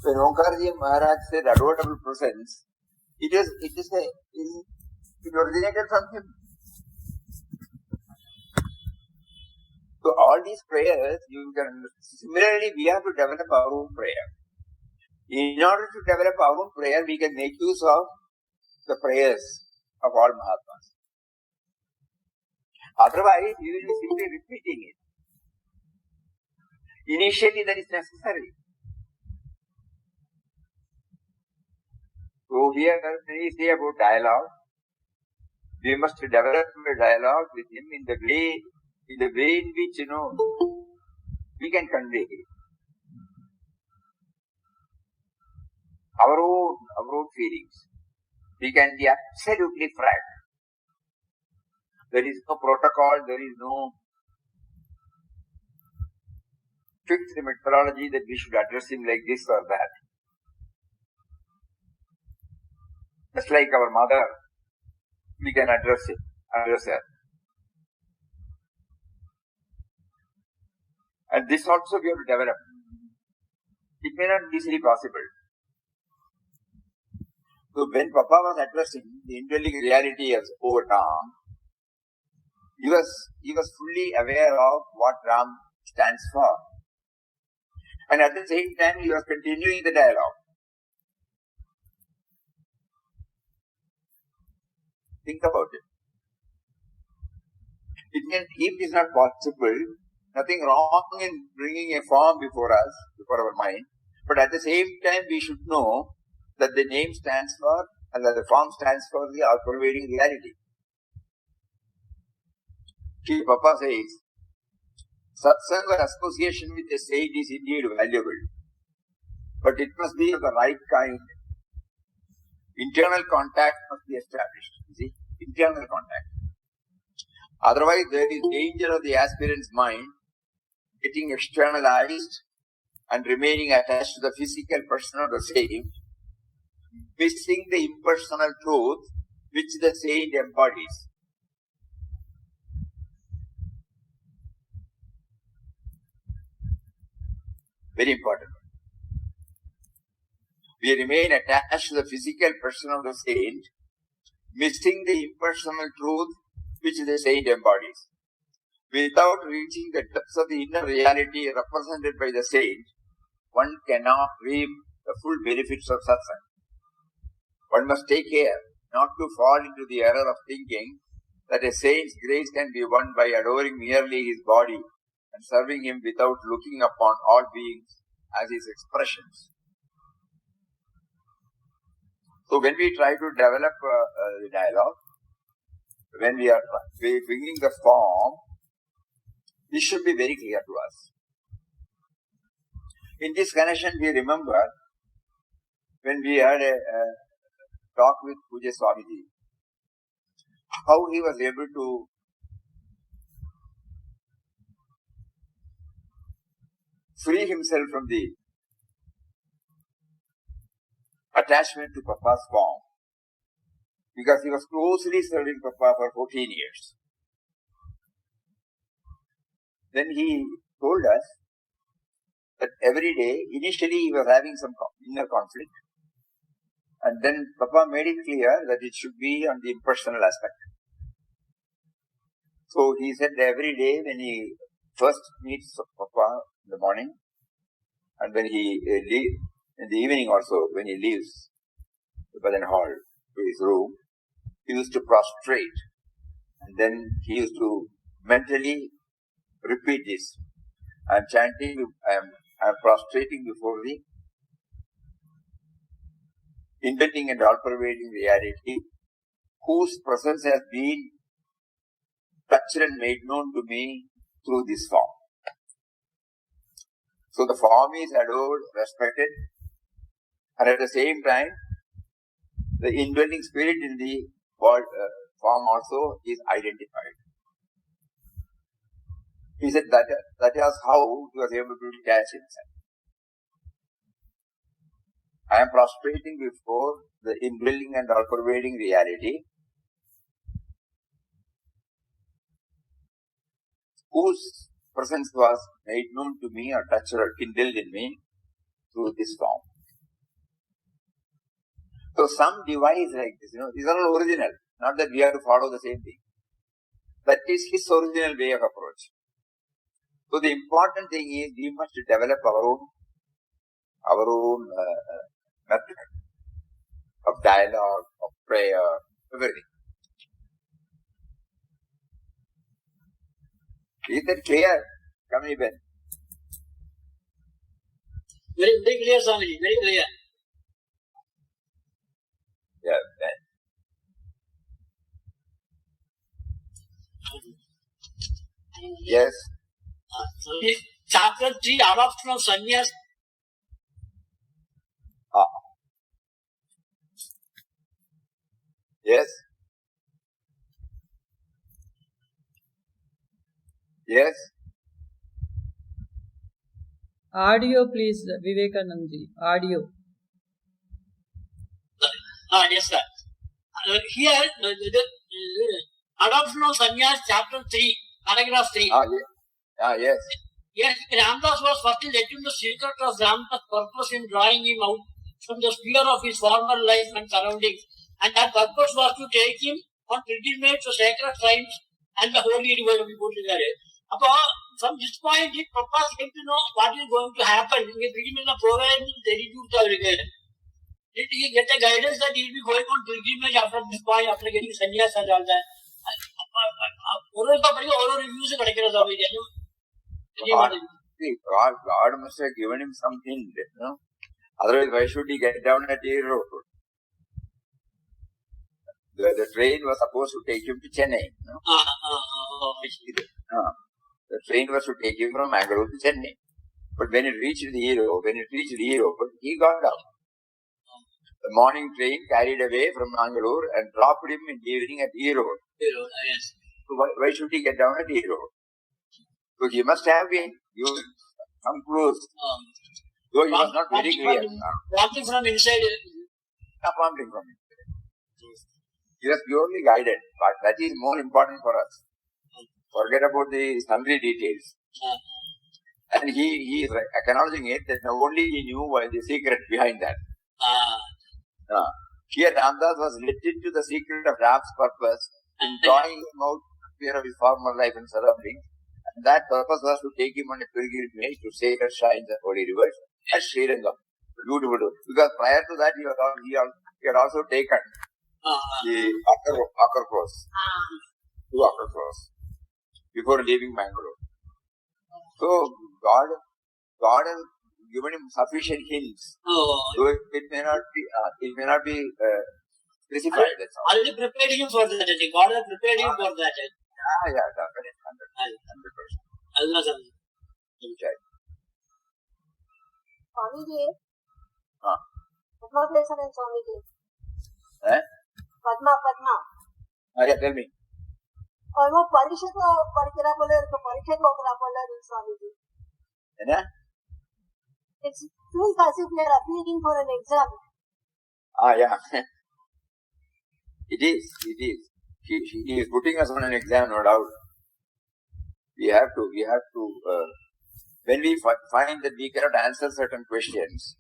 When Omkarji Maharaj said adorable presence, it originated from him. So all these prayers, similarly we have to develop our own prayer. In order to develop our own prayer, we can make use of the prayers of all Mahatmas. Otherwise, we will be simply repeating it. Initially, that is necessary. So here, when we say about dialogue, we must develop a dialogue with him in the way in which, we can convey our own feelings. We can be absolutely frank. There is no protocol, there is no fixed methodology that we should address him like this or that. Just like our mother, we can address her. And this also we have to develop. It may not be easily possible. So when Papa was addressing the indwelling reality as O Ram, he was fully aware of what Ram stands for. And at the same time, he was continuing the dialogue. Think about it. If it is not possible, nothing wrong in bringing a form before us, before our mind. But at the same time, we should know that the name stands for, and that the form stands for the all-pervading reality. Papa says, Satsang or association with a sage is indeed valuable, but it must be of the right kind. Internal contact must be established. You see, internal contact. Otherwise, there is danger of the aspirant's mind getting externalized and remaining attached to the physical person of the sage, missing the impersonal truth which the sage embodies. Very important. We remain attached to the physical person of the saint, missing the impersonal truth which the saint embodies. Without reaching the depths of the inner reality represented by the saint, one cannot reap the full benefits of satsang. One must take care not to fall into the error of thinking that a saint's grace can be won by adoring merely his body and serving him without looking upon all beings as his expressions. So when we try to develop the dialogue, when we are bringing the form, this should be very clear to us. In this connection, we remember when we had a talk with Pujya Swami, how he was able to free himself from the attachment to Papa's form, because he was closely serving Papa for 14 years. Then he told us that every day, initially he was having some inner conflict, and then Papa made it clear that it should be on the impersonal aspect. So he said every day when he first meets Papa in the morning, and when he leaves, in the evening also, when he leaves the Bhajan hall to his room, he used to prostrate, and then he used to mentally repeat this. I am chanting, I am prostrating before the indwelling and all-pervading reality, whose presence has been touched and made known to me through this form. So the form is adored, respected, and at the same time, the indwelling spirit in the form also is identified. He said that is how he was able to detach himself. I am prostrating before the indwelling and all-pervading reality, whose presence was made known to me or touched or kindled in me through this form. So some device like this, these are all original. Not that we have to follow the same thing. That is his original way of approach. So the important thing is we must develop our own method of dialogue, of prayer, everything. Is that clear? Come even. Very, very clear, Swamiji, very clear. Yeah, yes. Chapter 3, Adoption of Sannyas. Yes. Yes. Audio, please, Vivekanandji. Audio. Yes, sir. Here, Adoption of Sannyas, chapter 3, paragraph 3. Yes. Yes, Ramdas was first let him the secret of Ramdas' purpose in drawing him out from the sphere of his former life and surroundings. And that purpose was to take him on pilgrimage to sacred shrines and the holy river. From this point, the Prabhupada came to know what is going to happen. He gave him a program Did he get a guidance that he will be going on pilgrimage after this point, after getting sannyas and all that? God must have given him some hint, Otherwise, why should he get down at the road? The train was supposed to take him to Chennai. The train was to take him from Mangalore to Chennai. But when it reached the airport, he got down. The morning train carried away from Mangalore and dropped him in the evening at airport. Yes. So why should he get down at airport? So he must have been some clues. Though he was not very clear. Prompting from inside. Not prompting from inside. He was purely guided, but that is more important for us. Forget about the sundry details. And he is acknowledging it that only he knew the secret behind that. Here Ramdas was let into the secret of Ram's purpose in drawing him out of his former life and surroundings. And that purpose was to take him on a pilgrimage to sacred shrines and holy rivers at Sri Lanka. Beautiful. Because prior to that, he had also taken the Akar cross. 2 Akar cross. Before leaving Mangalore. So God has given him sufficient hints. So it may not be specified. That's all. Already prepared him for that. God has prepared him for that. Definitely. 100%. Okay. Swamiji, Padma place and Swamiji. Padma. Yeah, tell me. Almost Parisha Parikira Parikha Kokra Swamiji. Yeah? It feels as if we are appearing for an exam. Yeah. It is. He is putting us on an exam, no doubt. We have to, when we find that we cannot answer certain questions,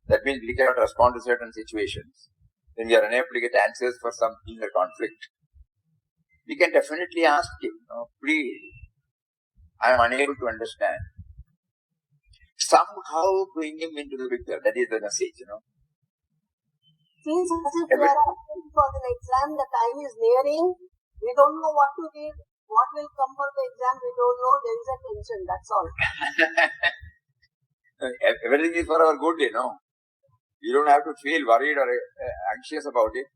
that means we cannot respond to certain situations, then we are unable to get answers for some inner conflict. We can definitely ask him, please, I am unable to understand. Somehow bring him into the picture. That is the message, Feels as if we are appearing for the exam, the time is nearing, we don't know what to read, what will come for the exam, we don't know, there is a tension, that's all. Everything is for our good, You don't have to feel worried or anxious about it.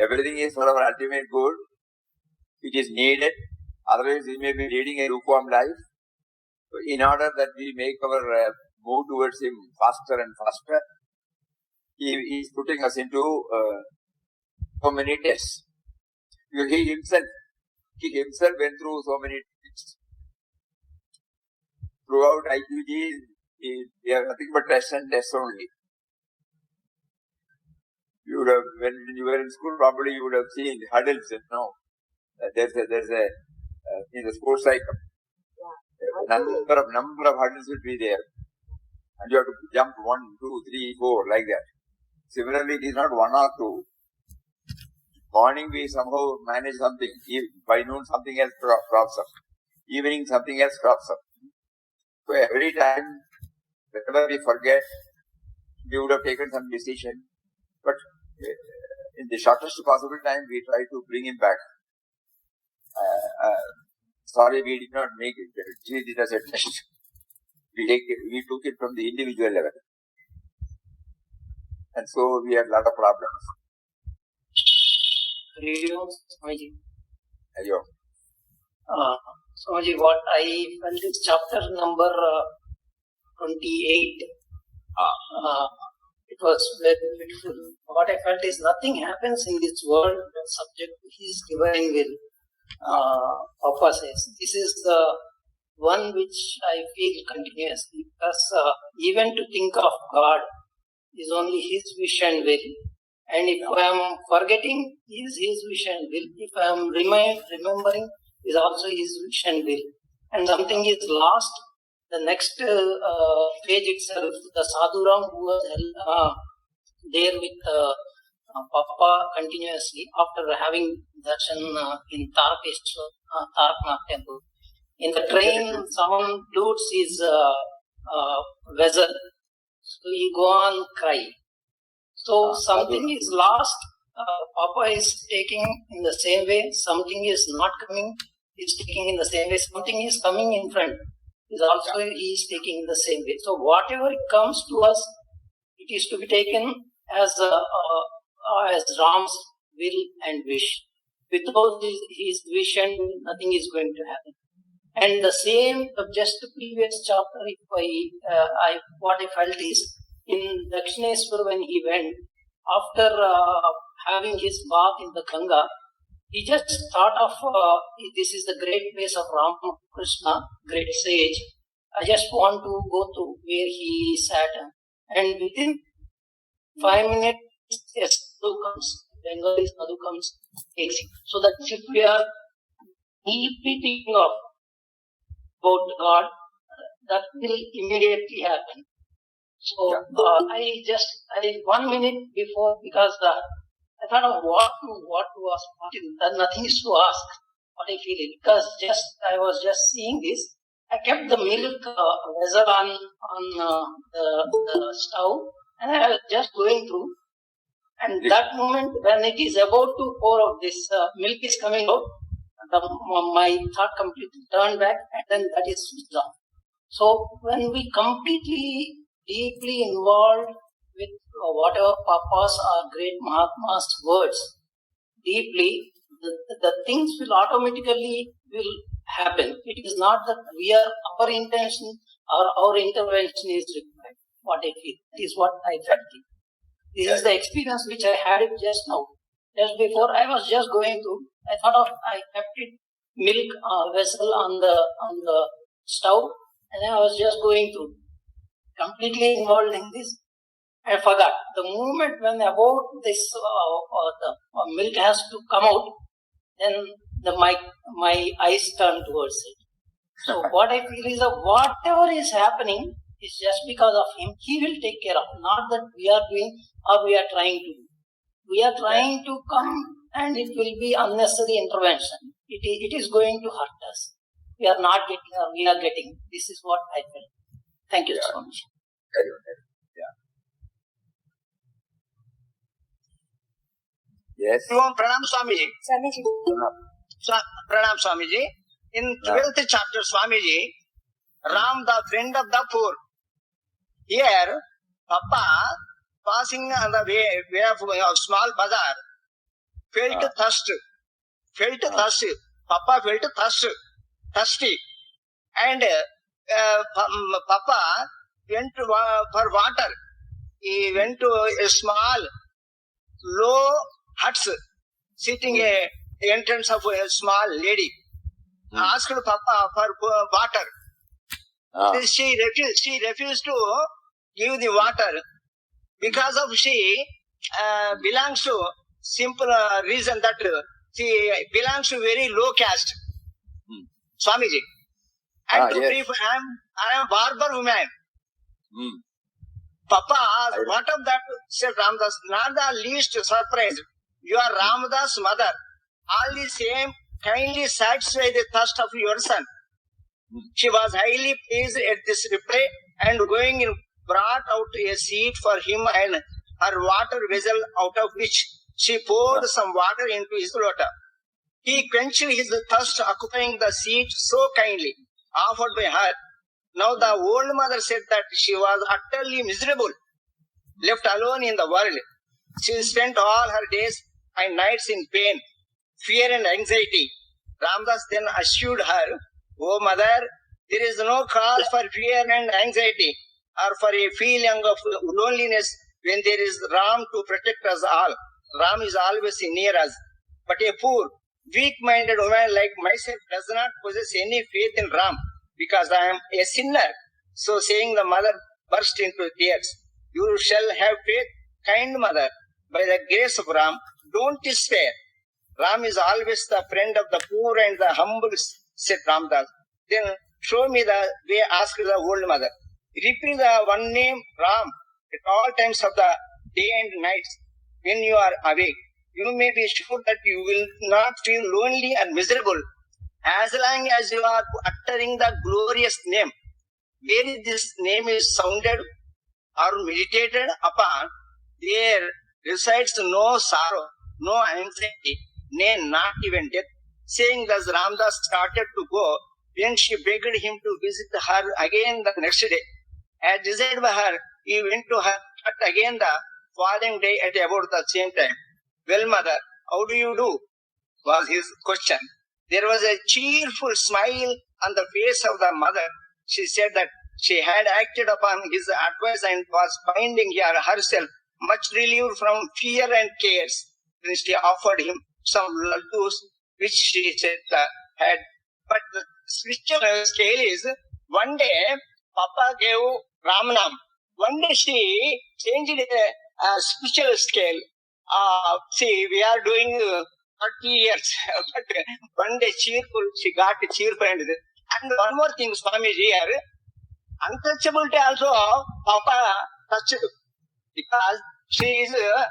Everything is for our ultimate good. It is needed. Otherwise, we may be leading a lukewarm life. So in order that we make our move towards him faster and faster, he is putting us into so many tests. He himself went through so many tests. Throughout IQG, they are nothing but tests and tests only. You would have, when you were in school, probably you would have seen hurdles. There's a in the sports cycle. Number of hurdles will be there, and you have to jump 1, 2, 3, 4 like that. Similarly, it is not one or two. Morning we somehow manage something. By noon something else crops up. Evening something else crops up. So every time, whenever we forget, we would have taken some decision. But in the shortest possible time, we try to bring him back. Sorry, we did not make it. Treat it as a test. We took it from the individual level. And so we had a lot of problems. Swamiji. Hello. Swamiji, what I felt is chapter number 28. It was very beautiful. What I felt is nothing happens in this world subject to his divine will. Papa says this is the one which I feel continuously, because even to think of God is only his wish and will. And if I am forgetting, is his wish and will. If I am remembering, is also his wish and will. And something is lost. The next page itself, the Sadhuram who was there with Papa continuously after having darshan in Taraknath temple. In the train, someone loots his vessel. So he go on cry. So something is lost. Papa is taking in the same way. Something is not coming. He is taking in the same way. Something is coming in front. Is also he is taking in the same way. So whatever comes to us, it is to be taken as Ram's will and wish. Without his wish and will, nothing is going to happen. And the same, just the previous chapter, what I felt is, in Dakshineshwar when he went, after having his bath in the Ganga, he just thought of, this is the great place of Ramakrishna, great sage. I just want to go to where he sat. And within 5 minutes, a sadhu comes, Bengali sadhu comes, takes him. So that if we are deeply thinking of about God, that will immediately happen. So I 1 minute before, because I thought of what was nothing is to ask. What I feel it, because I was just seeing this. I kept the milk vessel on the stove, and I was just going through. And that moment when it is about to pour out, this milk is coming out, my thought completely turned back, and then that is switched off. So when we completely deeply involved with whatever Papa's or great Mahatma's words, deeply, the things will automatically will happen. It is not that our intention or our intervention is required. What I feel is what I felt. This is the experience which I had it just now. Just before I was just going through, I thought of I kept it milk vessel on the stove, and I was just going through, completely involved in this. I forgot. The moment when about this the milk has to come out, then my eyes turn towards it. So what I feel is that whatever is happening is just because of him. He will take care of. Not that we are doing or we are trying to do. We are trying to come, and it will be unnecessary intervention. It is going to hurt us. We are not getting or we are getting. This is what I felt. Thank you so much. Yes. Pranam Swamiji. Pranam Swamiji. In 12th chapter, Swamiji, Ram, the friend of the poor. Here, Papa, passing on the way of a small bazaar, felt thirst. Papa felt thirsty. And Papa went for water. He went to a small, low huts, sitting at the entrance of a small lady. Asked Papa for water. She refused to give the water because of she belongs to simple reason that she belongs to very low caste. Swamiji. And to brief, I am a barber woman. Papa, what of that? Said Ramdas, not the least surprised. You are Ramdas' mother. All the same, kindly satisfy the thirst of your son. She was highly pleased at this reply and going in brought out a seat for him and her water vessel, out of which she poured some water into his lota. He quenched his thirst, occupying the seat so kindly offered by her. Now the old mother said that she was utterly miserable, left alone in the world. She spent all her days and nights in pain, fear and anxiety. Ramdas then assured her, "O mother, there is no cause for fear and anxiety or for a feeling of loneliness when there is Ram to protect us all. Ram is always near us. But a poor, weak-minded woman like myself does not possess any faith in Ram because I am a sinner." So saying, the mother burst into tears. "You shall have faith, kind mother. By the grace of Ram, don't despair. Ram is always the friend of the poor and the humble," said Ramdas. "Then show me the way," asked the old mother. "Repeat the one name, Ram, at all times of the day and nights when you are awake. You may be sure that you will not feel lonely and miserable as long as you are uttering the glorious name. Where this name is sounded or meditated upon, there resides no sorrow, no anxiety, nay, not even death." Saying thus, Ramdas started to go when she begged him to visit her again the next day. As desired by her, he went to her hut again the following day at about the same time. "Well, mother, how do you do?" was his question. There was a cheerful smile on the face of the mother. She said that she had acted upon his advice and was finding herself much relieved from fear and cares. Then she offered him some laddus, which she said had. But the spiritual scale is, one day Papa gave Ramanam. One day she changed a spiritual scale. See, we are doing 30 years, but one day cheerful, she got cheerful. And one more thing, Swamiji here, untouchability also Papa touched, because she is a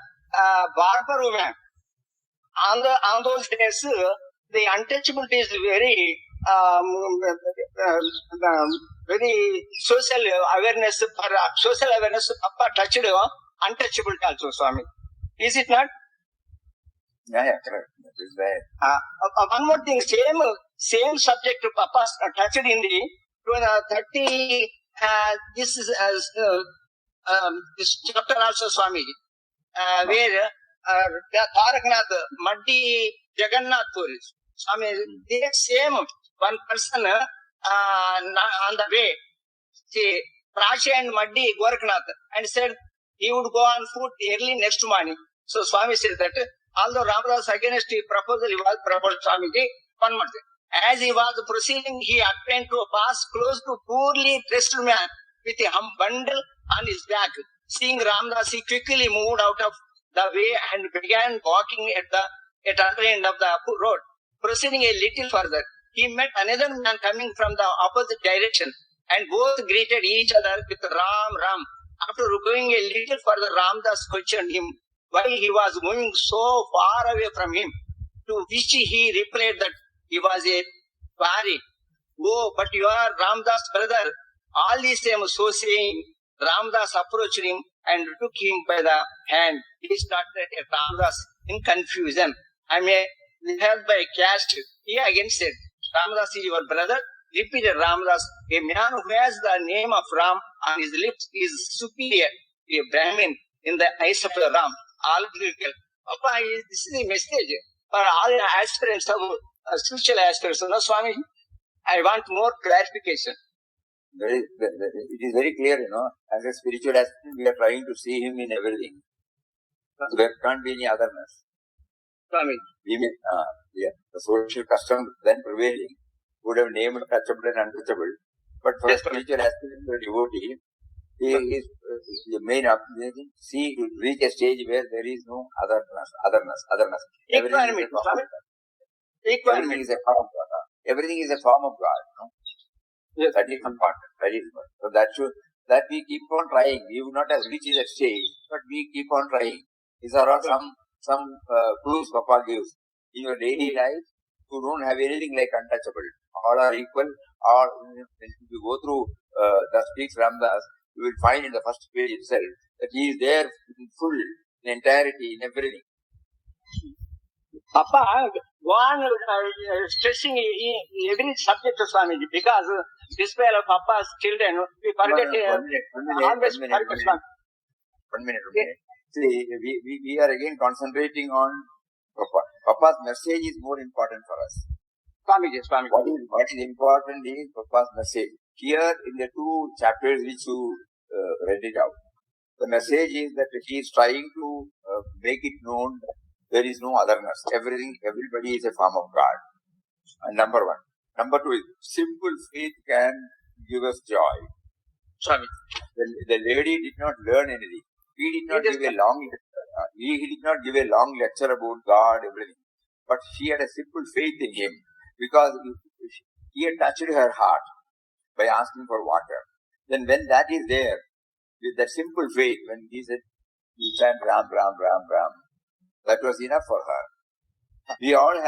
barber woman. On those days, the untouchability is very social awareness. For social awareness, Papa touched untouchability also, Swami. Is it not? Yeah, correct. That is right. One more thing, same subject Papa touched in the 30. This is this chapter also, Swami, where Taraknath, Maddi Jagannath Puri. Swami, the same one person on the way, see, Prachi and Maddi Gorakhnath, and said he would go on foot early next morning. So Swami said that although Ramdas against his proposal, he was proposed Swamiji, one more thing. As he was proceeding, he happened to pass close to poorly dressed man with a bundle on his back. Seeing Ramdas, he quickly moved out of the way and began walking at the other end of the road. Proceeding a little further, he met another man coming from the opposite direction, and both greeted each other with Ram, Ram. After going a little further, Ramdas questioned him why he was moving so far away from him, to which he replied that he was a Pari. "Oh, but you are Ramdas' brother." All the same, so saying, Ramdas approached him and took him by the hand. He started at Ramdas in confusion. "I may help by caste." He again said, "Ramdas is your brother?" Repeated Ramdas, "A man who has the name of Ram on his lips is superior to a Brahmin in the eyes of the Ram. All critical." Papa, this is a message for all aspirants of spiritual aspirants. No, Swami, I want more clarification. It is very clear, as a spiritual aspirant, we are trying to see him in everything. So there can't be any otherness. Swami. The social custom then prevailing would have named touchable and untouchable. But for a spiritual aspirant, the devotee, he is the main objective. See, to reach a stage where there is no otherness. Everything is a form of God. Everything is a form of God. Yes. That is important. So that we keep on trying. We would not have reached that stage, but we keep on trying. These are all some clues Papa gives. In your daily life, you don't have anything like untouchable. All are equal. All, if you go through the speaks Ramdas, you will find in the first page itself that he is there in full, in entirety, in everything. Papa, go on stressing every subject to Swamiji, because this way of Papa's children, we forget always forget Swami. One minute. See, we are again concentrating on Papa. Papa's message is more important for us. Swamiji. What is important is Papa's message. Here in the 2 chapters which you read it out, the message is that he is trying to make it known that there is no otherness. Everybody is a form of God. And number 1. Number 2 is simple faith can give us joy. Swami. The lady did not learn anything. He did not give a long lecture. He did not give a long lecture about God, everything. But she had a simple faith in him, because he had touched her heart by asking for water. Then when that is there, with that simple faith, when he said, you chant Ram, Ram, Ram, Ram, that was enough for her. We will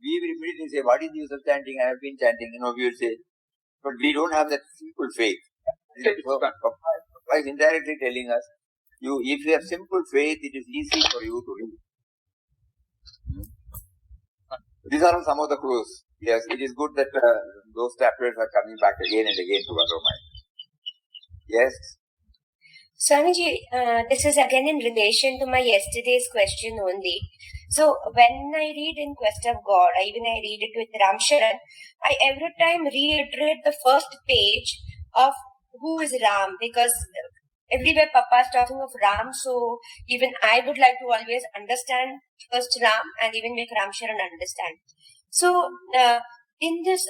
immediately say, what is the use of chanting? I have been chanting. We will say, but we don't have that simple faith. So, Papa is indirectly telling us, if you have simple faith, it is easy for you to read. These are some of the clues. Yes, it is good that those chapters are coming back again and again to our mind. Yes? Swamiji, this is again in relation to my yesterday's question only. So, when I read In Quest of God, I read it with Ram Sharan, I every time reiterate the first page of who is Ram, because everywhere Papa is talking of Ram, so even I would like to always understand first Ram and even make Ram Sharan understand. So, in this,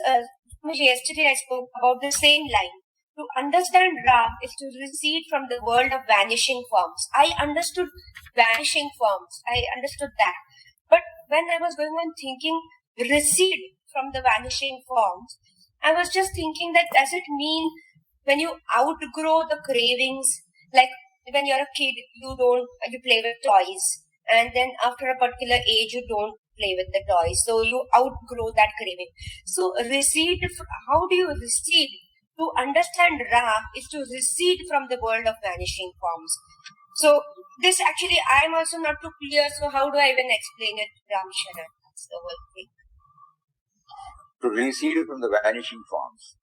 yesterday I spoke about the same line. To understand Ram is to recede from the world of vanishing forms. I understood vanishing forms. I understood that. But when I was going on thinking recede from the vanishing forms, I was just thinking that does it mean when you outgrow the cravings, like when you're a kid, you play with toys, and then after a particular age, you don't play with the toys. So you outgrow that craving. So recede, how do you recede? To understand Ra is to recede from the world of vanishing forms. So this actually, I am also not too clear. So how do I even explain it, Ram Sharan? That's the whole thing. To recede from the vanishing forms.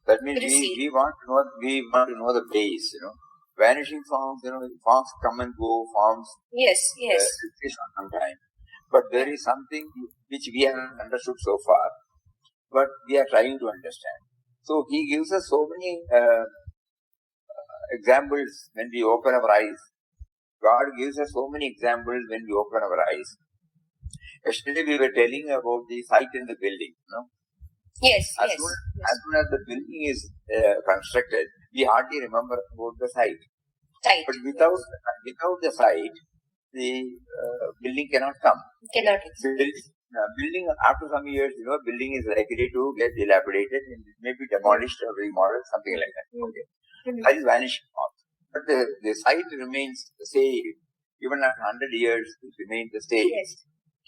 That means we want to know the base, Vanishing forms, forms come and go, forms. Yes. Exist on some time. But there is something which we haven't understood so far, but we are trying to understand. So he gives us so many examples when we open our eyes. God gives us so many examples when we open our eyes. Yesterday we were telling about the site in the building, Yes. As soon as the building is constructed, we hardly remember about the site. But without the site, the building cannot come. Cannot exist. Building, after some years, building is likely to get dilapidated and it may be demolished or remodeled, something like that. Okay. That is vanishing forms. But the site remains the same. Even after 100 years, it remains the same. Yes.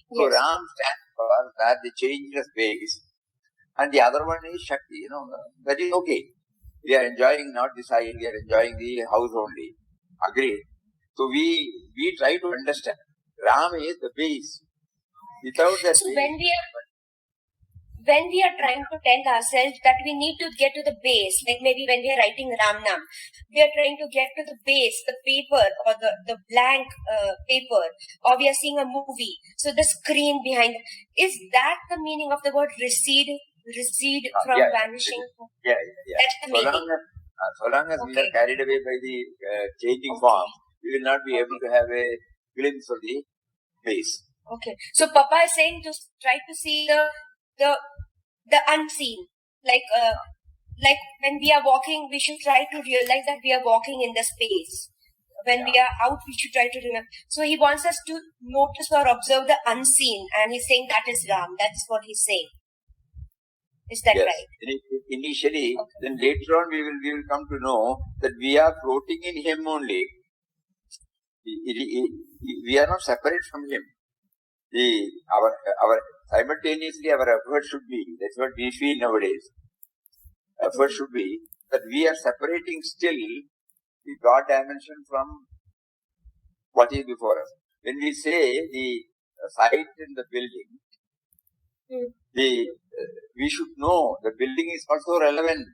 So Ram stands for that the changeless base. And the other one is Shakti, that is okay. We are enjoying not the site, we are enjoying the house only. Agreed. So we try to understand. Ram is the base. Without that so base, when we are trying to tell ourselves that we need to get to the base, like maybe when we are writing Ram Nam, we are trying to get to the base, the paper or the blank paper, or we are seeing a movie, so the screen behind, is that the meaning of the word recede from vanishing? Yeah. That's the meaning. So long as we are carried away by the changing form, we will not be able to have a glimpse of the base. Okay. So Papa is saying to try to see the unseen. Like when we are walking, we should try to realize that we are walking in the space. When we are out, we should try to remember. So he wants us to notice or observe the unseen, and he's saying that is Ram. That's what he's saying. Is that Yes. right? Initially, Okay. then later on we will come to know that we are floating in Him only. We are not separate from Him. Our simultaneously our effort should be, that's what we feel nowadays. Effort should be that we are separating still the God dimension from what is before us. When we say the site in the building, we should know the building is also relevant.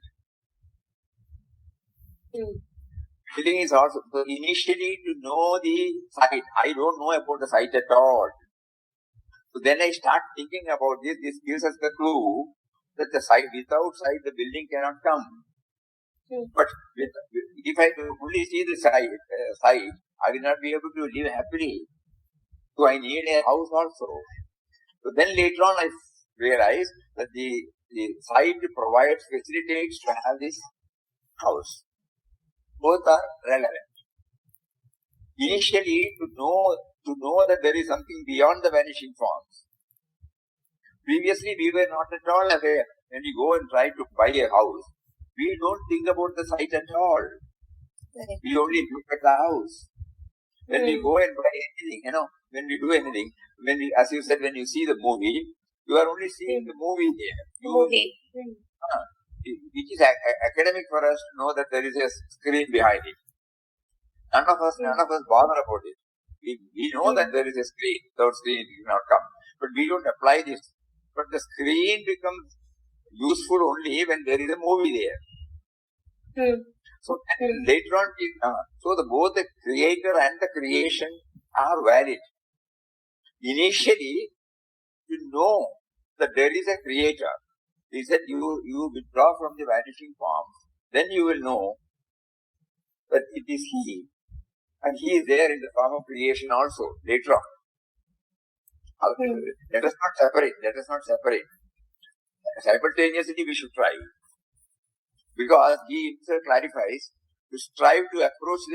Building is also, so initially to know the site, I don't know about the site at all. So then I start thinking about this. This gives us the clue that the site, without site, the building cannot come. But if I only see the site, I will not be able to live happily. So I need a house also. So then later on I realized that the site provides, facilitates to have this house. Both are relevant. Initially, to know that there is something beyond the vanishing forms. Previously, we were not at all aware. When we go and try to buy a house, we don't think about the site at all. We only look at the house. When we go and buy anything, when we do anything, as you said, when you see the movie, you are only seeing the movie there. Which is academic for us to know that there is a screen behind it. None of us bother about it. We know that there is a screen. Without screen, it will not come. But we don't apply this. But the screen becomes useful only when there is a movie there. So later on, both the creator and the creation are valid. Initially, to know that there is a creator, he said you withdraw from the vanishing forms, then you will know that it is He. And He is there in the form of creation also, later on. Let us not separate. Simultaneously we should try. Because He himself clarifies, to strive to approach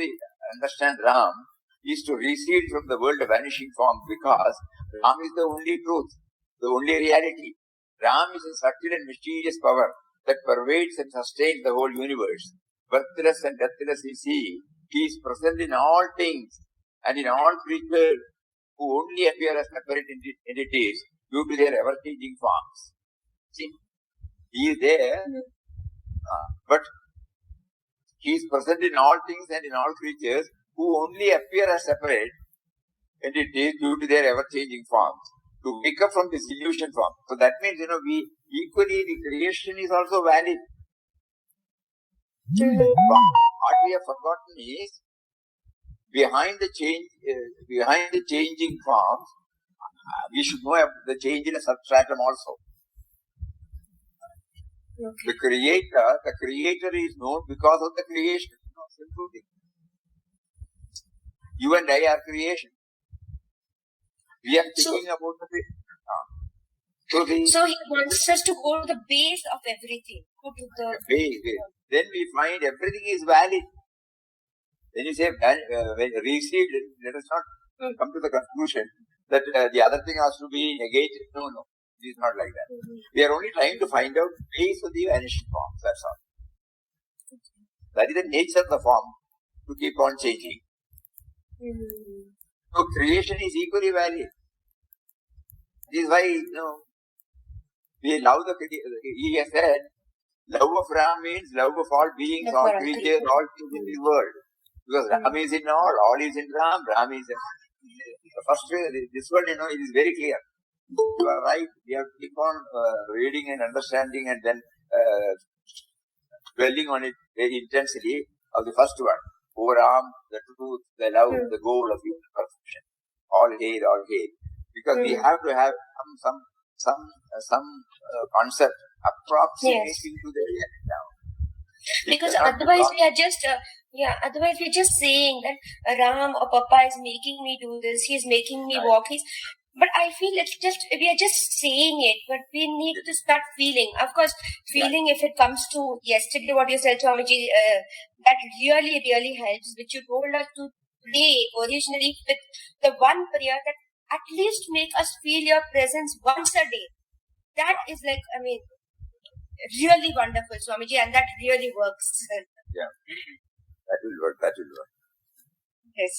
understand Ram is to recede from the world of vanishing form, because Ram is the only truth, the only reality. Ram is a subtle and mysterious power that pervades and sustains the whole universe. Birthless and deathless we see, He is present in all things and in all creatures who only appear as separate entities due to their ever-changing forms. See, He is there, but He is present in all things and in all creatures who only appear as separate entities due to their ever-changing forms. To wake up from this illusion form. So that means, we equally, the creation is also valid. What we have forgotten is, behind the changing forms, we should know the change in a substratum also. The creator is known because of the creation. Simple thing. You and I are creation. We are thinking about the thing. So He wants us to go to the base of everything. Go to the base. Then we find everything is valid. Then you say, when received, let us not come to the conclusion that the other thing has to be negated. No, it is not like that. We are only trying to find out the base of the vanishing forms, that's all. That is the nature of the form, to keep on changing. So creation is equally valid. This is why, we love he has said, love of Ram means love of all beings, all creatures, all things in this world. Because Ram is in all is in Ram. Ram is the first way, this one, it is very clear. You are right, we have to keep on reading and understanding and then dwelling on it very intensely of the first one. O Ram, the truth, the love, the goal of human perfection. All hail. Because we have to have some concept approximating to the reality now. Because otherwise we are just saying that Ram or Papa is making me do this, he's making me walk, but I feel we are just saying it, but we need to start feeling. Of course, feeling, if it comes to yesterday what you said, Swamiji, that really, really helps, which you told us to pray originally with the one prayer that at least make us feel your presence once a day. That is really wonderful, Swamiji, and that really works. Yeah. That will work. That will work. Yes.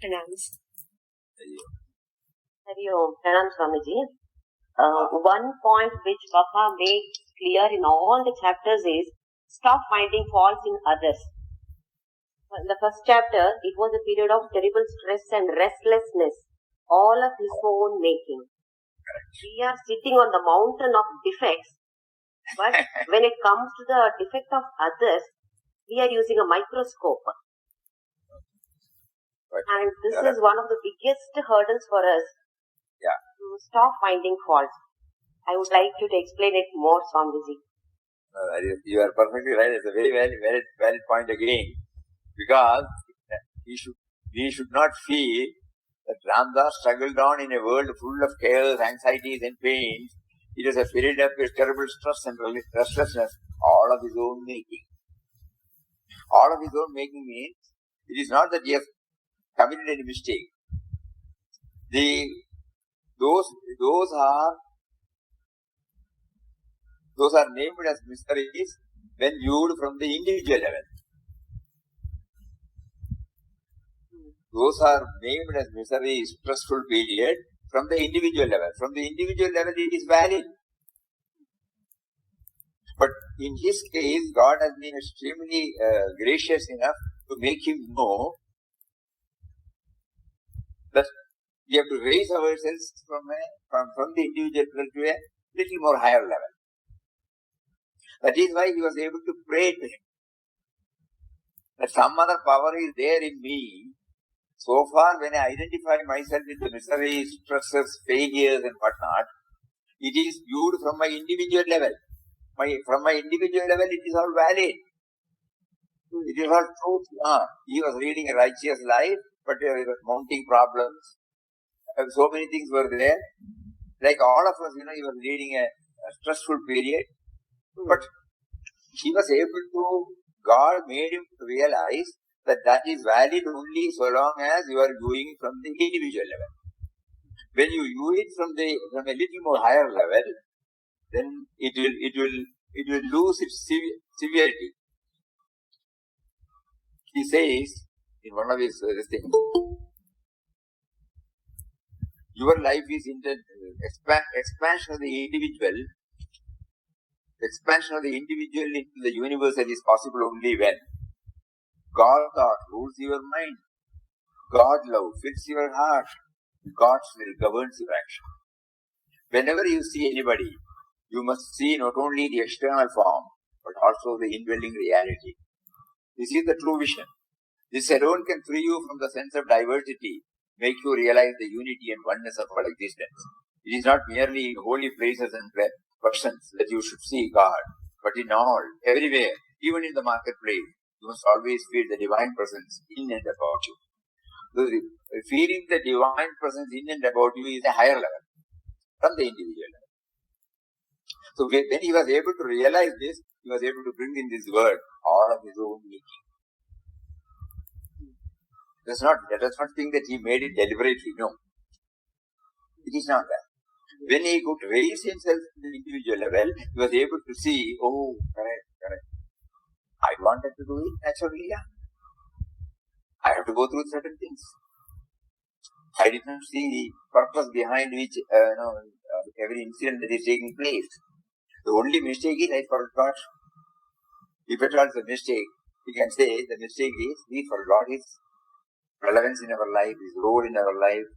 Pranams. Hari Om. Pranam Swamiji. One point which Papa makes clear in all the chapters is stop finding faults in others. In the first chapter, it was a period of terrible stress and restlessness, all of his own making. We are sitting on the mountain of defects, but when it comes to the defect of others, we are using a microscope. And this is one of the biggest hurdles for us. Yeah. To stop finding faults. I would like you to explain it more, Swamiji. You are perfectly right. It's a very valid point again. Because we should not feel that Ramdas struggled on in a world full of chaos, anxieties and pains. It was a period of terrible stress and restlessness, all of his own making. All of his own making means, it is not that he has committed any mistake. Those are named as mysteries when viewed from the individual level. Those are named as miseries, stressful period from the individual level. From the individual level, it is valid. But in his case, God has been extremely gracious enough to make him know that we have to raise ourselves from the individual level to a little more higher level. That is why he was able to pray to him. That some other power is there in me. So far, when I identify myself with the miseries, stresses, failures and whatnot, it is viewed from my individual level. From my individual level, it is all valid. It is all truth. He was leading a righteous life, but there were mounting problems. And so many things were there. Like all of us, he was leading a stressful period. But he was able to, God made him realize that is valid only so long as you are doing from the individual level. When you do it from a little more higher level, then it will lose its severity. He says in one of his things, your life is expansion of the individual. Expansion of the individual into the universal is possible only when God thought rules your mind, God love fills your heart, God's will governs your action. Whenever you see anybody, you must see not only the external form, but also the indwelling reality. This is the true vision. This alone can free you from the sense of diversity, make you realize the unity and oneness of all existence. It is not merely in holy places and persons that you should see God, but in all, everywhere, even in the marketplace, you must always feel the divine presence in and about you. So feeling the divine presence in and about you is a higher level from the individual level. So when he was able to realize this, he was able to bring in this word all of his own making. Let us not think that he made it deliberately. No. It is not that. When he could raise himself to the individual level, he was able to see, oh, correct. I wanted to do it, naturally, yeah. I have to go through certain things. I did not see the purpose behind which, every incident that is taking place. The only mistake is I forgot. If it was a mistake, we can say the mistake is we forgot his relevance in our life, his role in our life.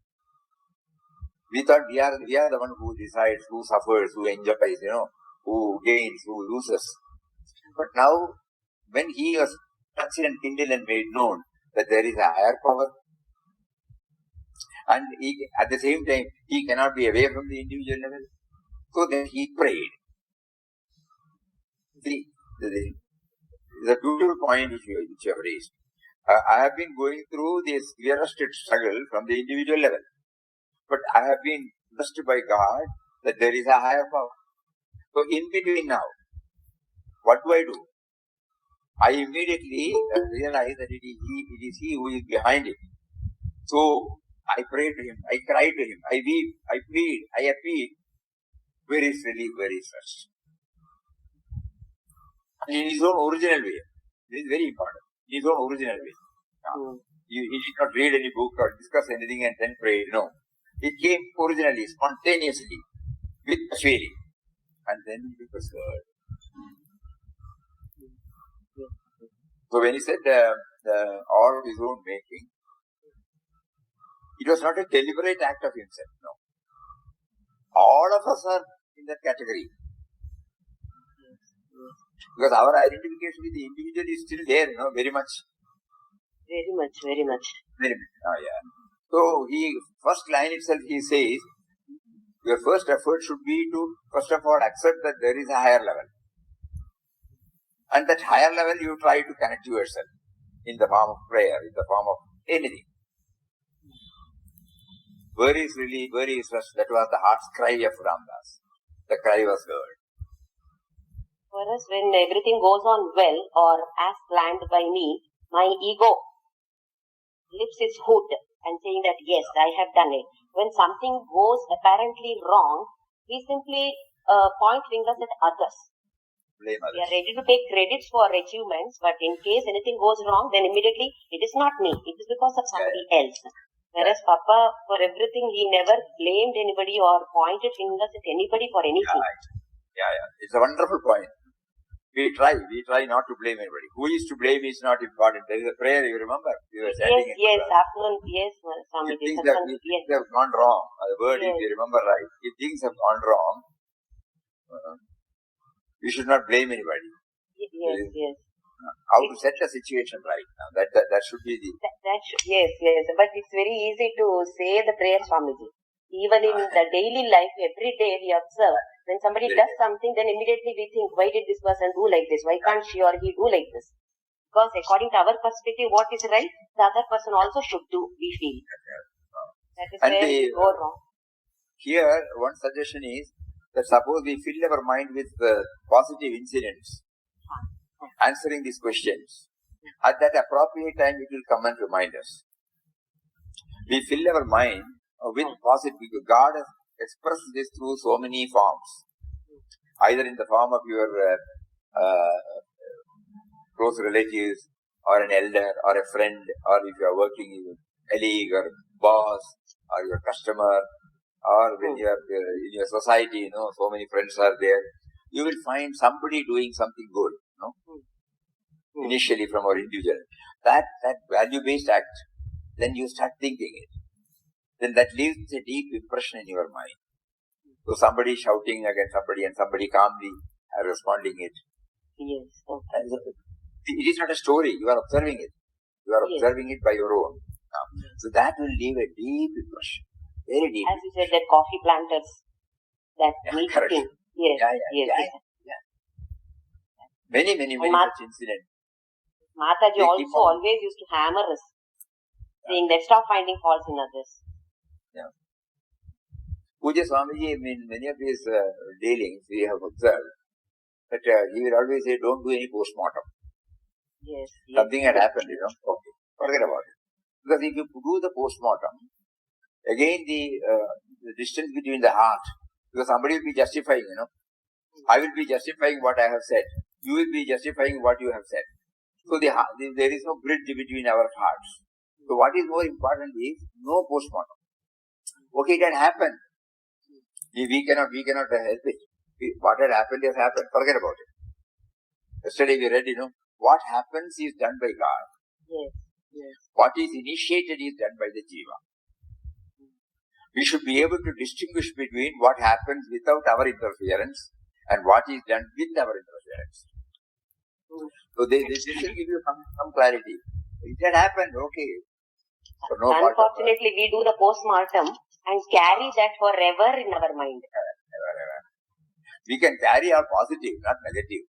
We thought we are the one who decides, who suffers, who enjoys, who gains, who loses. But now, when he was touched and kindled and made known that there is a higher power, and at the same time, he cannot be away from the individual level, so then he prayed. See, the beautiful point which you have raised. I have been going through this severest struggle from the individual level. But I have been blessed by God that there is a higher power. So in between now, what do? I immediately realize that it is He who is behind it. So I pray to Him, I cry to Him, I weep, I plead, I appeal. Where is relief, where is rest? in his own original way. This is very important. In his own original way. He did not read any book or discuss anything and then pray. No. It came originally, spontaneously, with a feeling. And then it was heard. So when he said all of his own making, it was not a deliberate act of himself. No. All of us are in that category. Because our identification with the individual is still there, very much. Very much, very much. Very much. Yeah. So, first line itself, he says, your first effort should be to, first of all, accept that there is a higher level. And that higher level, you try to connect to yourself in the form of prayer, in the form of anything. Where is rest? That was the heart's cry of Ramdas. The cry was heard. For us, when everything goes on well or as planned by me, my ego lifts its hood and saying that yes, I have done it. When something goes apparently wrong, we simply point fingers at others. Blame others. We are ready to take credits for achievements, but in case anything goes wrong, then immediately it is not me, it is because of somebody else. Whereas Papa, for everything, he never blamed anybody or pointed fingers at anybody for anything. Yeah. It's a wonderful point. We try not to blame anybody. Who is to blame is not important. There is a prayer, you remember? We were chanting Afternoon, Swami. If things have gone wrong, the word if you remember right, if things have gone wrong, we should not blame anybody. Yes. How to set the situation right now. That should be the... Yes. But it's very easy to say the prayer, Swamiji. Even in the daily life, every day we observe, when somebody does something, then immediately we think, why did this person do like this? Why can't she or he do like this? Because according to our perspective, what is right, the other person also should do, we feel. That is where we go wrong. Here, one suggestion is that suppose we fill our mind with positive incidents, answering these questions. At that appropriate time, it will come and remind us. We fill our mind with positive, because God has expressed this through so many forms. Either in the form of your close relatives, or an elder, or a friend, or if you are working in a colleague, or boss, or your customer, or when you are in your society, so many friends are there. You will find somebody doing something good, initially from our individual. That value-based act, then you start thinking it. Then that leaves a deep impression in your mind. So somebody shouting against somebody and somebody calmly responding it. Yes. It is not a story, you are observing it. You are observing it by your own. So that will leave a deep impression. Very deep. As you said, that coffee planters, that meeting. Yes. Many such incidents. Mataji also always used to hammer us, saying that stop finding faults in others. Yeah. Pujya Swamiji, in many of his dealings, we have observed that he will always say, don't do any post-mortem. Yes. Something had happened, okay, forget about it. Because if you do the post-mortem, again the distance between the heart, because somebody will be justifying, I will be justifying what I have said. You will be justifying what you have said. So there is no bridge between our hearts. So what is more important is no post-mortem. Okay, it had happened. We cannot help it. What had happened has happened. Forget about it. Yesterday we read, what happens is done by God. Yes. What is initiated is done by the Jiva. We should be able to distinguish between what happens without our interference and what is done with our interference. So this will give you some clarity. It had happened, okay. So unfortunately, we do the post-mortem and carry that forever in our mind. Never. We can carry our positive, not negative.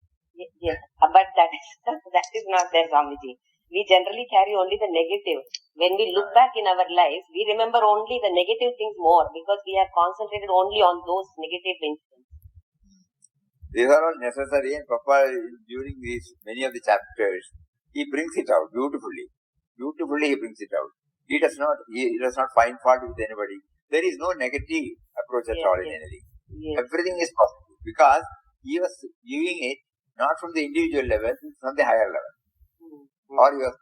Yes, but that is not there, Swamiji. We generally carry only the negative. When we look back in our lives, we remember only the negative things more because we have concentrated only on those negative incidents. These are all necessary, and Papa, during many of the chapters, he brings it out beautifully. Beautifully he brings it out. He does not find fault with anybody. There is no negative approach at all in anything. Yes. Everything is positive because he was viewing it not from the individual level, from the higher level. Or you are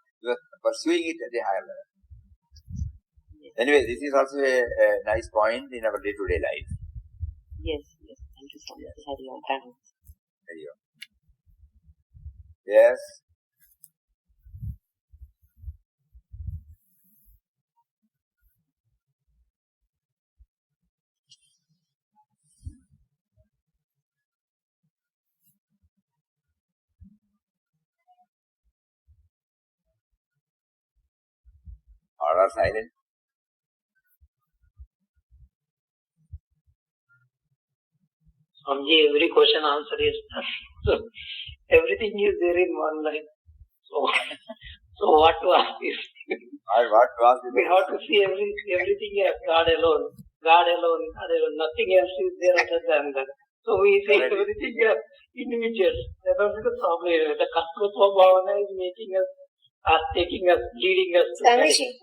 pursuing it at the higher level. Anyway, this is also a nice point in our day-to-day life. Yes. Thank you so much. Hari Om. Thanks. Hari Om. Yes. All are silent. Swamiji, every question answer is done. So everything is there in one line. So what to ask is What to ask? we have to see everything as God alone. God alone. Nothing else is there other than that. So we see everything as individuals. That is the problem. The Kartrutva Bhavana is making us, taking us, leading us to Swamiji.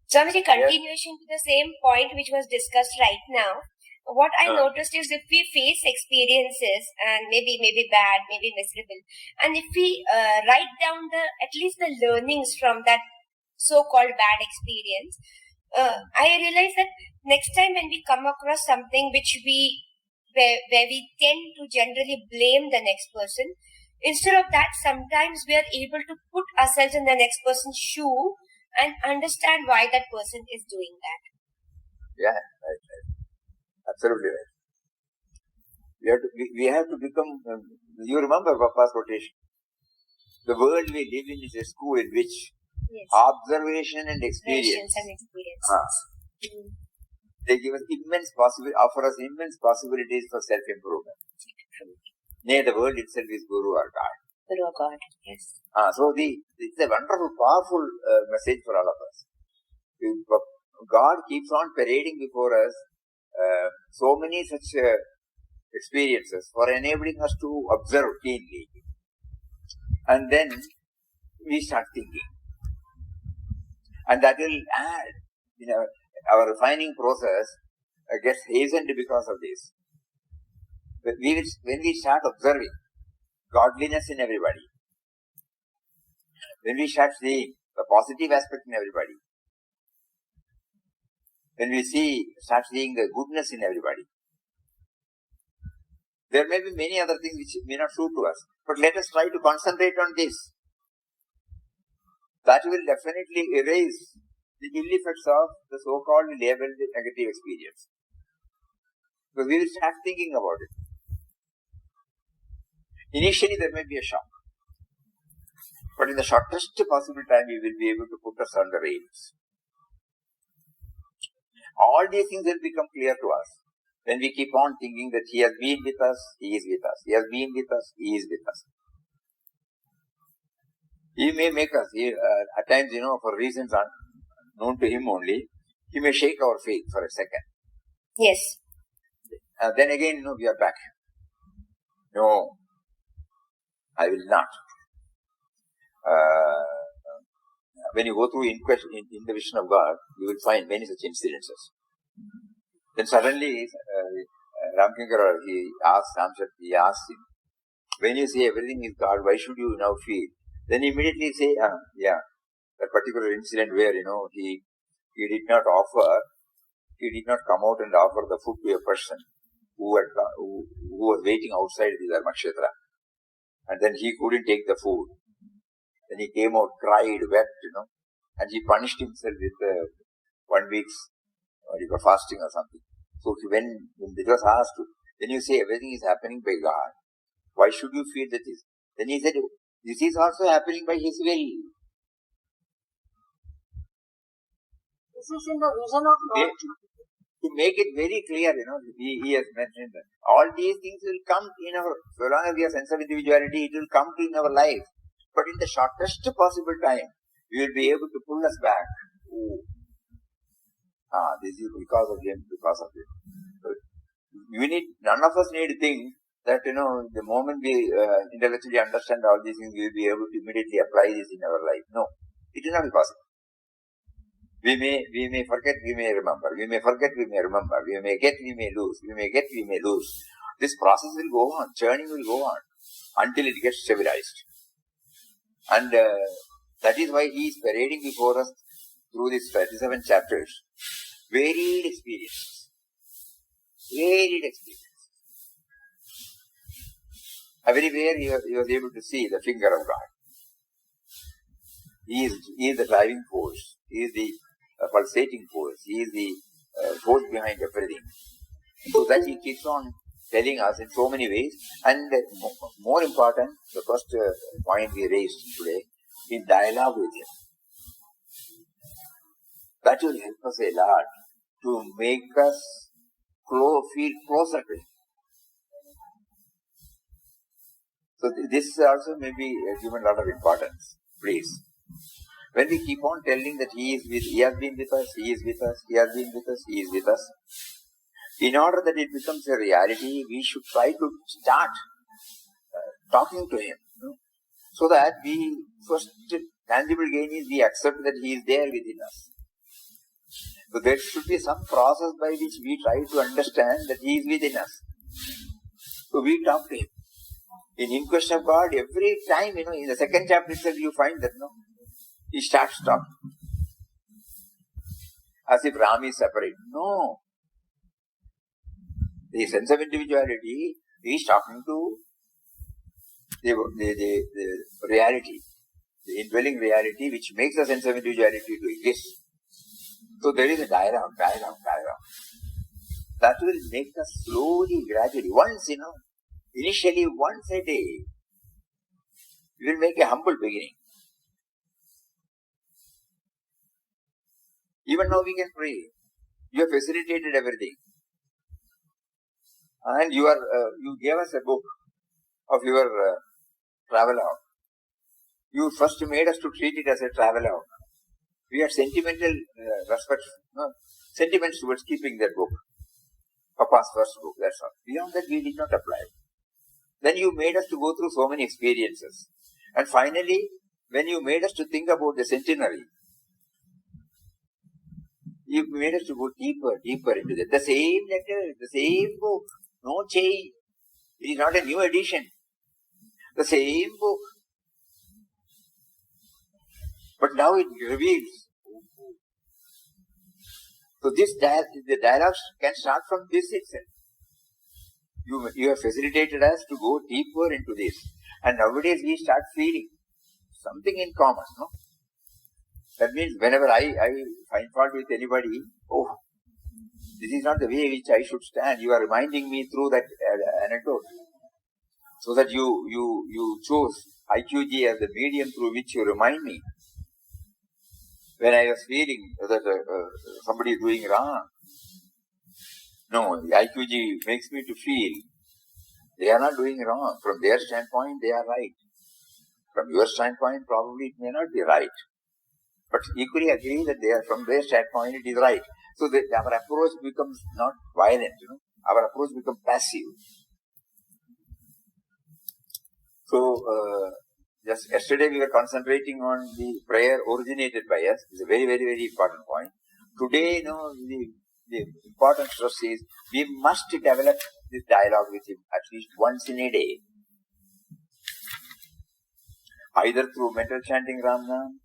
Swamiji, continuation to the same point which was discussed right now. What I noticed is if we face experiences and maybe bad, maybe miserable, and if we write down at least the learnings from that so-called bad experience, I realize that next time when we come across something where we tend to generally blame the next person, instead of that, sometimes we are able to put ourselves in the next person's shoe and understand why that person is doing that. Yeah, right. Absolutely right. We have to become, you remember Papa's quotation. The world we live in is a school in which observation and experience. They give us offer us immense possibilities for self-improvement. Nay, the world itself is Guru or God. Guru or God, yes. So it's a wonderful, powerful message for all of us. God keeps on parading before us so many such experiences for enabling us to observe keenly. And then we start thinking. And that will add, our refining process gets hastened because of this. When we start observing godliness in everybody, when we start seeing the positive aspect in everybody, when we start seeing the goodness in everybody, there may be many other things which may not suit to us, but let us try to concentrate on this. That will definitely erase the ill effects of the so-called labeled negative experience. Because we will start thinking about it. Initially there may be a shock, but in the shortest possible time we will be able to put us on the rails. All these things will become clear to us when we keep on thinking that He has been with us, He is with us. He has been with us, He is with us. He may make us, at times, for reasons known to Him only, He may shake our faith for a second. Yes. Then again, we are back. No, I will not. When you go through in the vision of God, you will find many such incidences. Then suddenly, Ramkinkar, he asked him, when you say everything is God, why should you now feel? Then immediately say, that particular incident where, he did not come out and offer the food to a person who was waiting outside the Dharmakshetra. And then he couldn't take the food. Then he came out, cried, wept, and he punished himself with 1 week's fasting or something. So when it was asked, then you say everything is happening by God, why should you feel that this? Then he said, this is also happening by His will. This is in the vision of God. To make it very clear, he has mentioned that all these things will come so long as we have sense of individuality, it will come in our life. But in the shortest possible time, we will be able to pull us back. This is because of him, because of him. So none of us need to think that, the moment we intellectually understand all these things, we will be able to immediately apply this in our life. No, it will not be possible. We may forget, we may remember. We may forget, we may remember. We may get, we may lose. We may get, we may lose. This process will go on, churning will go on until it gets stabilized. And that is why he is parading before us through these 37 chapters. Varied experiences. Varied experiences. Everywhere he was able to see the finger of God. He is the driving force. He is the pulsating force. He is the force behind everything. So that he keeps on telling us in so many ways. And more important, the first point we raised today, in dialogue with him. That will help us a lot to make us feel closer to him. So this also may be given a lot of importance, please. When we keep on telling that he has been with us, he is with us, he has been with us, he is with us, in order that it becomes a reality, we should try to start talking to him. So that first tangible gain is we accept that he is there within us. So there should be some process by which we try to understand that he is within us. So we talk to him. In Inquest of God, every time, in the second chapter itself, you find that, he starts talking. As if Ram is separate. No. The sense of individuality, he is talking to the reality, the indwelling reality which makes the sense of individuality to exist. So there is a dialogue. That will make us slowly, gradually, once, initially once a day, we will make a humble beginning. Even now we can pray. You have facilitated everything. And you gave us a book of your travelogue. You first made us to treat it as a travelogue. We had sentimental sentiments towards keeping that book. Papa's first book, that's all. Beyond that, we did not apply. Then you made us to go through so many experiences. And finally, when you made us to think about the centenary, you made us to go deeper into that. The same letter, the same book, no change. It is not a new edition. The same book. But now it reveals. So the dialogues can start from this itself. You have facilitated us to go deeper into this. And nowadays we start feeling something in common, no? That means whenever I find fault with anybody, this is not the way which I should stand. You are reminding me through that anecdote. So that you chose IQG as the medium through which you remind me. When I was feeling that somebody is doing wrong. No, the IQG makes me to feel they are not doing wrong. From their standpoint, they are right. From your standpoint, probably it may not be right. But equally agree that from their standpoint, it is right. So our approach becomes not violent, Our approach becomes passive. So, just yesterday we were concentrating on the prayer originated by us. It's a very, very, very important point. Today, the important stress is we must develop this dialogue with him at least once in a day. Either through mental chanting Ram Nam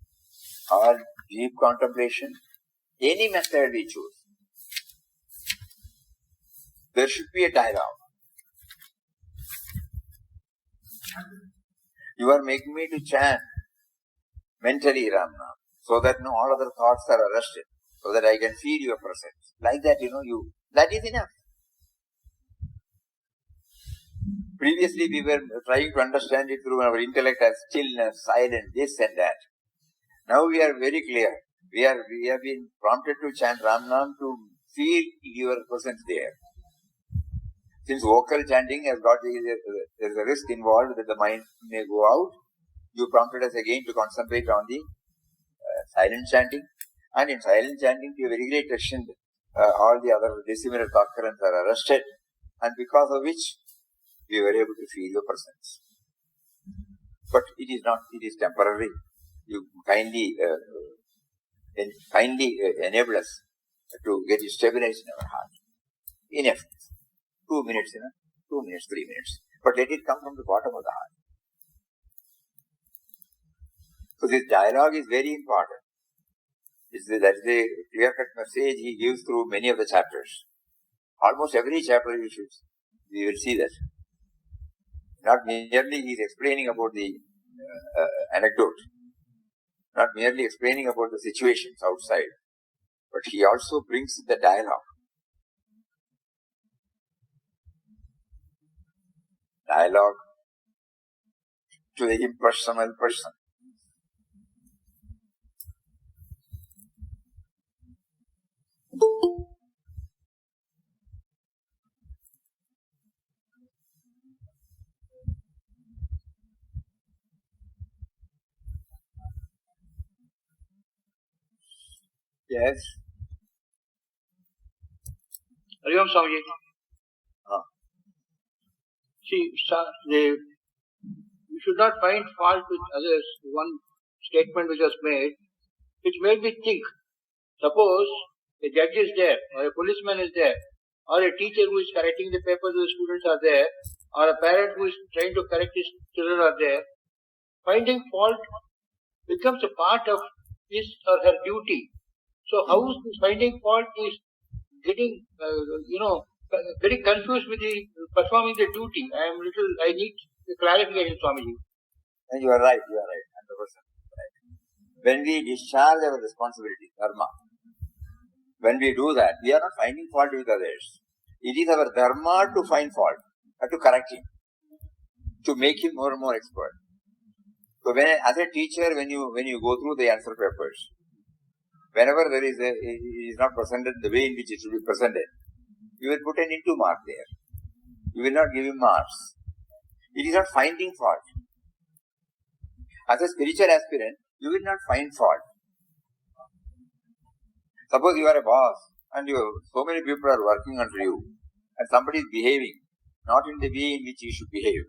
or deep contemplation, any method we choose. There should be a dialogue. You are making me to chant mentally Ram Nam so that all other thoughts are arrested, so that I can feel your presence. Like that, that is enough. Previously, we were trying to understand it through our intellect as stillness, silence, this and that. Now we are very clear. We have been prompted to chant Ram Nam to feel your presence there. Since vocal chanting has got there's a risk involved that the mind may go out, you prompted us again to concentrate on the silent chanting. And in silent chanting, to a very great extent, all the other dissimilar thought currents are arrested, and because of which we were able to feel your presence. But it is not, it is temporary. You kindly enable us to get it stabilized in our heart. In essence, 2 minutes, 2 minutes, 3 minutes. But let it come from the bottom of the heart. So this dialogue is very important. That's the clear-cut message he gives through many of the chapters. Almost every chapter we will see that. Not merely he is explaining about the anecdote, not merely explaining about the situations outside, but he also brings the dialogue. Dialogue to the impersonal person. Yes. Hariom Swamiji. See, you should not find fault with others. One statement which was made, which made me think. Suppose a judge is there, or a policeman is there, or a teacher who is correcting the papers of the students are there, or a parent who is trying to correct his children are there. Finding fault becomes a part of his or her duty. So how is this finding fault is getting, getting confused with the performing the duty. I need clarification, Swamiji. And you are right, 100% right. When we discharge our responsibility, dharma, when we do that, we are not finding fault with others. It is our dharma to find fault, to correct him, to make him more and more expert. So as a teacher, when you go through the answer papers, whenever it is not presented the way in which it should be presented, you will put an into mark there. You will not give him marks. It is not finding fault. As a spiritual aspirant, you will not find fault. Suppose you are a boss and so many people are working under you and somebody is behaving not in the way in which he should behave.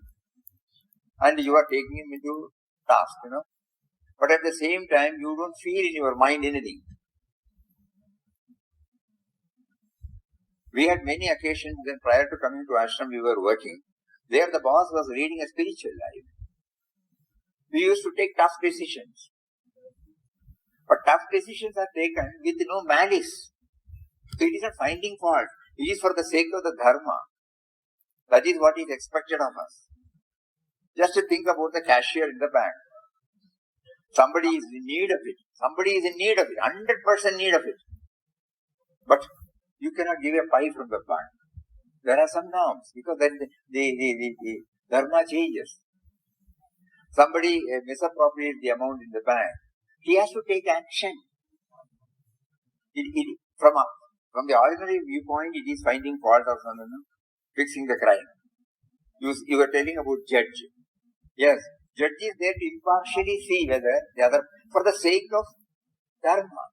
And you are taking him into task, But at the same time, you don't feel in your mind anything. We had many occasions when prior to coming to ashram we were working. There the boss was leading a spiritual life. We used to take tough decisions. But tough decisions are taken with no malice. So it is not finding fault. It is for the sake of the dharma. That is what is expected of us. Just to think about the cashier in the bank. Somebody is in need of it. 100% need of it. But you cannot give a pie from the bank. There are some norms because then the dharma changes. Somebody misappropriates the amount in the bank. He has to take action. From the ordinary viewpoint, it is finding fault or fixing the crime. You were telling about judge. Yes, judge is there to impartially see whether the other, for the sake of dharma.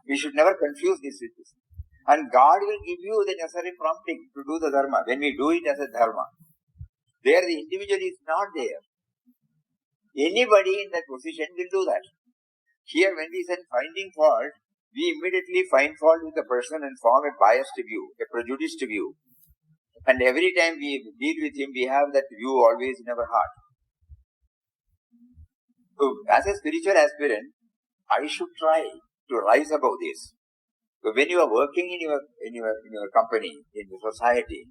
We should never confuse this with this. And God will give you the necessary prompting to do the dharma when we do it as a dharma. There the individual is not there. Anybody in that position will do that. Here when we said finding fault, we immediately find fault with the person and form a biased view, a prejudiced view. And every time we deal with him, we have that view always in our heart. So as a spiritual aspirant, I should try to rise above this. So when you are working in your company, in the society,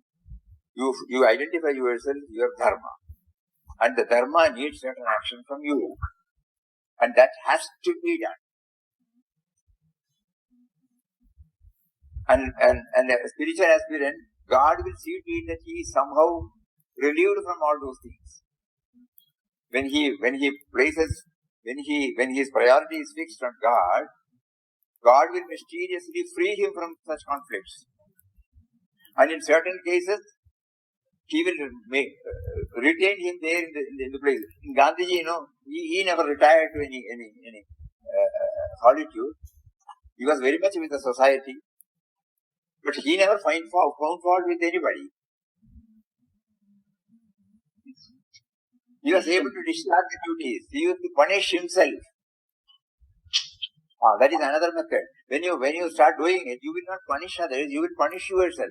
you identify yourself, your dharma. And the dharma needs certain action from you. And that has to be done. And a spiritual aspirant, God will see to it that he is somehow relieved from all those things. When his priority is fixed on God, God will mysteriously free him from such conflicts. And in certain cases, he will retain him there in the place. In Gandhiji, he never retired to any solitude. He was very much with the society. But he never found fault with anybody. He was able to discharge the duties. He used to punish himself. That is another method. When you start doing it, you will not punish others, you will punish yourself.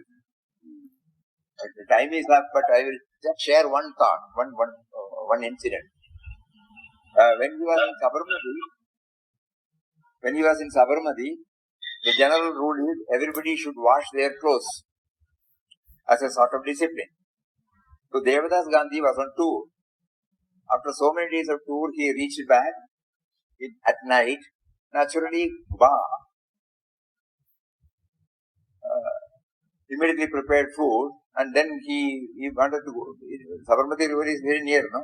The time is up, but I will just share one thought, one incident. When he was in Sabarmati, the general rule is everybody should wash their clothes as a sort of discipline. So Devadas Gandhi was on tour. After so many days of tour, he reached back at night. Naturally, immediately prepared food, and then he wanted to go. Sabarmati river is very near, no?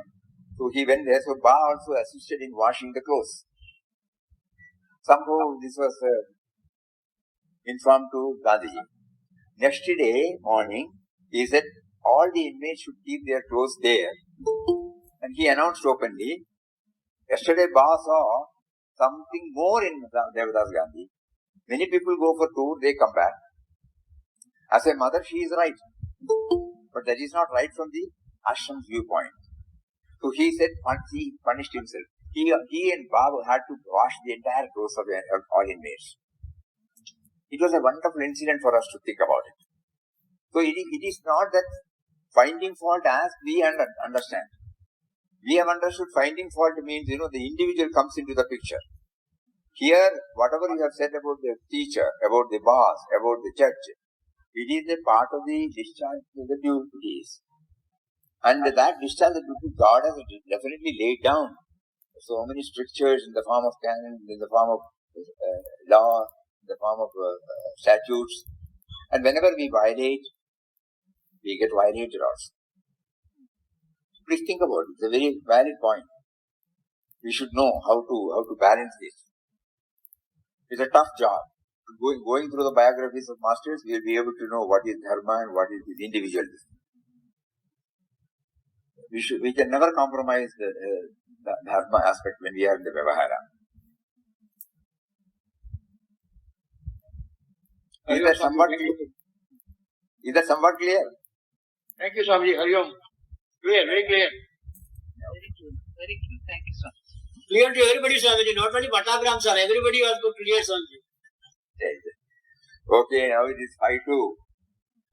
So he went there. So Ba also assisted in washing the clothes. Somehow this was informed to Gandhiji. Next day morning, he said all the inmates should keep their clothes there. And he announced openly, yesterday Ba saw something more in Devadas Gandhi. Many people go for tour, they come back. As a mother, she is right. But that is not right from the ashram's viewpoint. So he said, he punished himself. He and Babu had to wash the entire clothes of all inmates. It was a wonderful incident for us to think about it. So it is not that finding fault as we understand. We have understood finding fault means, the individual comes into the picture. Here, whatever you have said about the teacher, about the boss, about the church, it is a part of the discharge of the duties. And that discharge of the duties, God has definitely laid down so many strictures in the form of canon, in the form of law, in the form of statutes. And whenever we violate, we get violated also. Please think about it. It's a very valid point. We should know how to balance this. It's a tough job. Going through the biographies of masters, we will be able to know what is dharma and what is individualism. We can never compromise the dharma aspect when we are in the vyavahara. Is that somewhat clear? Thank you, Swamiji. Hari Om. Clear, very clear. Very clear. Thank you, sir. Clear to everybody, Swamiji. Not only Bhattagram, sir. Everybody was to clear, Swamiji. Okay, now it is 5-2.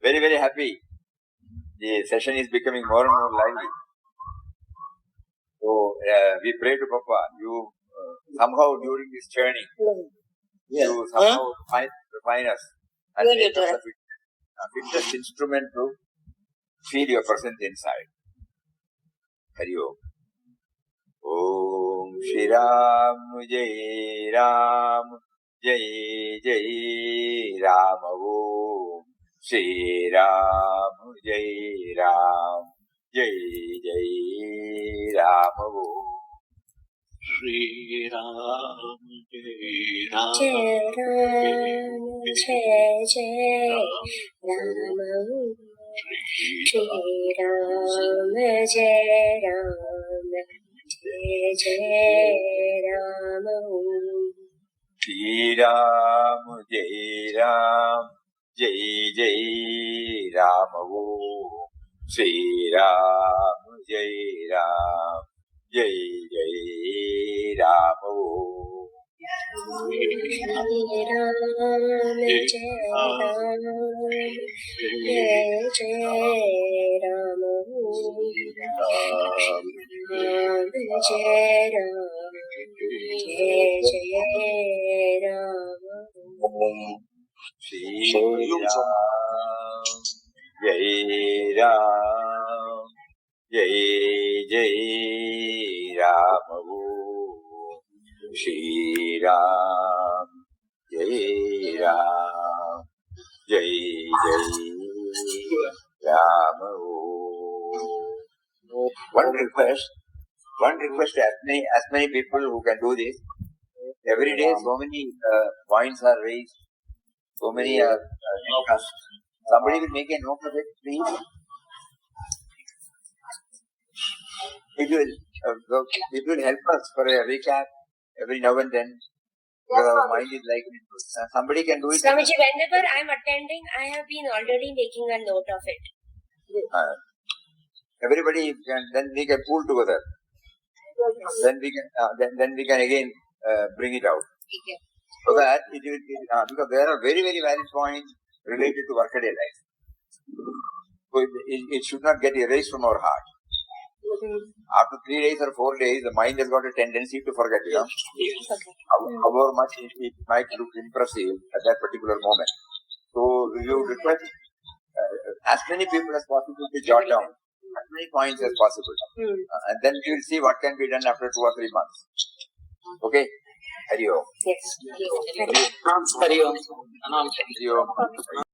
Very, very happy. The session is becoming more and more lively. So, we pray to Papa, you somehow during this journey, you somehow refine us and make us a fittest instrument to feel your presence inside. Hari Om. Om Shri Ram Jai Ram Jai Jai Ram Om Shri Ram Jai Ram Jai Jai Ram Om Shri Ram Jai Ram Jai Ram Jai Jai Ram Shri Ram Jai Ram Jai Jai Ram Shri Ram Jai Ram Jai Jai Ram Om Shri Ram Jai Ram Jai Jai Ram Om Shri Ram Jai Ram Jai Jai Ram Ram Jai Ram Jai Jai Ram Shri Ram Jai Ram Jai Jai Ram Om Shri Ram Jai Ram Jai Jai Ram Om. One request to as many people who can do this. Every day so many points are raised, so many are discussed. Somebody will make a note of it, please. It will help us for a recap every now and then. Because our mind is like somebody can do it. Swamiji, whenever I am attending, I have been already making a note of it. Everybody can, then we can pull together. Then we can again bring it out. Okay. So that it will be, because there are very, very valid points related to workaday life. So it should not get erased from our heart. After 3 days or 4 days, the mind has got a tendency to forget, however much it might look impressive at that particular moment. So we would request as many people as possible to jot down as many points as possible. And then we will see what can be done after 2 or 3 months. Okay? Hari Om. Yes. Hari Om. Hari Om.